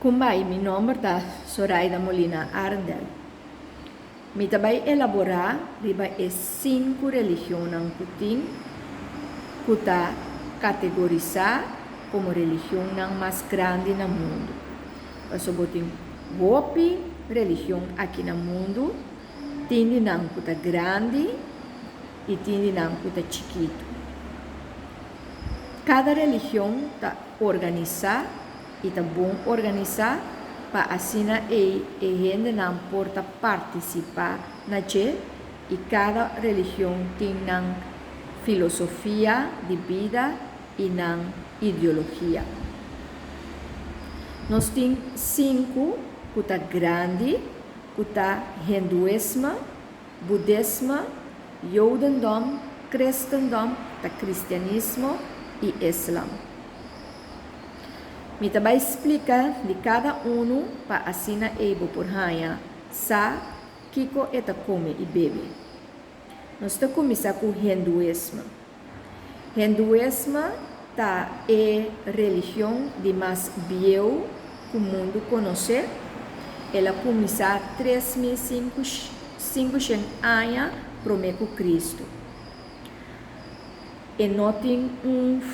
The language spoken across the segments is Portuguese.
Kumbai, meu nome é Zoraida Molina Arndel. Me também elaborar riba as 5 religiões que tem, que está categorizar como religião mais grande no mundo. Então, botem hopi religião aqui no mundo, tem não que está grande e tem não que está chiquito. Cada religião está organizada e está bom organizar para assim a gente não pode participar na che e cada religião tem uma filosofia de vida e uma ideologia. Nós temos 5 que está grande, que está hinduísmo, budismo, judendom, cristendom, cristianismo e islã. Me também explica de cada um para assim ebo por raia sa kiko eta come e bebe. Nós está começar com o hinduísmo. Hinduísmo tá religião de mais viejo que o mundo conhece. Ela começou 3.500 anos primeiro que Cristo. E não tem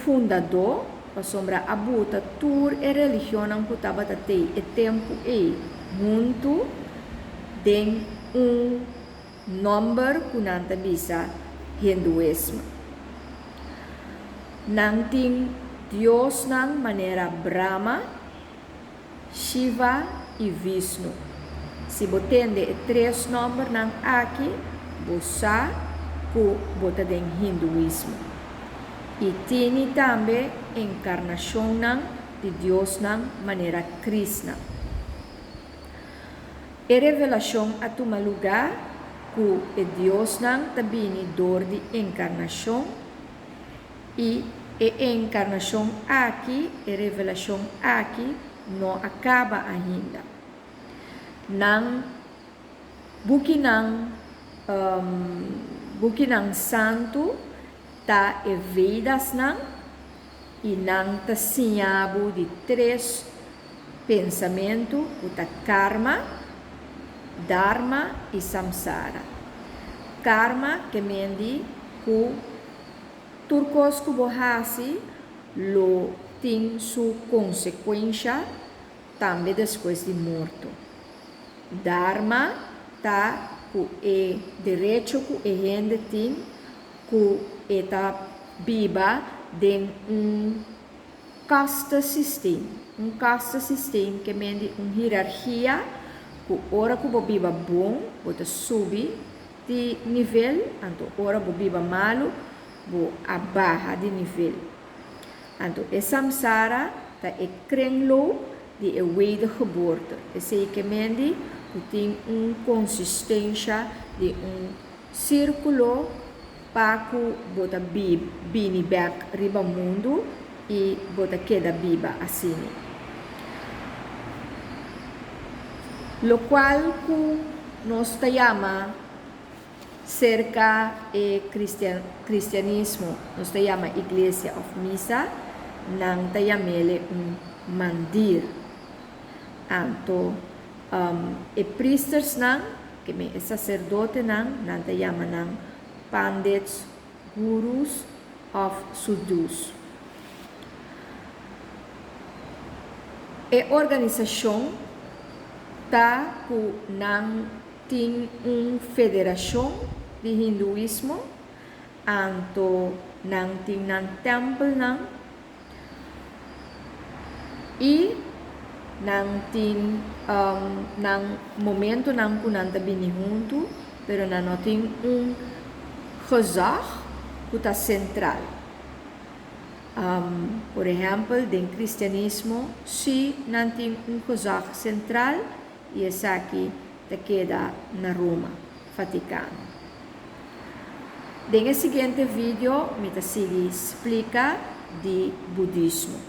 fundador para sombra a buta tur e religião que estava até e tempo muito de número que não bisa hinduísmo. Não tem Deus na maneira Brahma, Shiva e Vishnu. Se botende 3 números aqui, você que bota de hinduísmo. E tem também encarnação de Deus na maneira Krishna. E revelação a tomar lugar que Deus também dor de encarnação e a encarnação aqui, a revelação aqui não acaba ainda. Nang bukinang santo ta e Vedas e nang ta sinhabo de 3 pensamentos, o ta karma, dharma e samsara. Karma que mendi que turcos que borrasi lo tem sua consequência também depois de morto. Dharma tá que é direito que a gente tem que está viva de caste system. Caste system que mende hierarquia que ora que você viva bom, você sube de nível, então ora você viva malo, você abaixa de nível. Então, a samsara tá é kringloop de wedergeboorte. Esse é que mende que tem consistência de círculo para que você bini back riba mundo e você queda viva assim. Lo qual que nós chama cerca e cristianismo, nós chama Iglesia of Misa, nang tayamele mandir. Anto e priesters nang que me sacerdote nang tayama nang pandits, gurus of Sudus. E organização tá que não tem federação de hinduísmo, anto não tem templo não e não tem momento não que não tá bem junto, pero não tem gezag que está central. Por exemplo, no cristianismo, se não tem gezag central, e essa aqui te queda na Roma, Vaticano. No seguinte vídeo, me explica de budismo.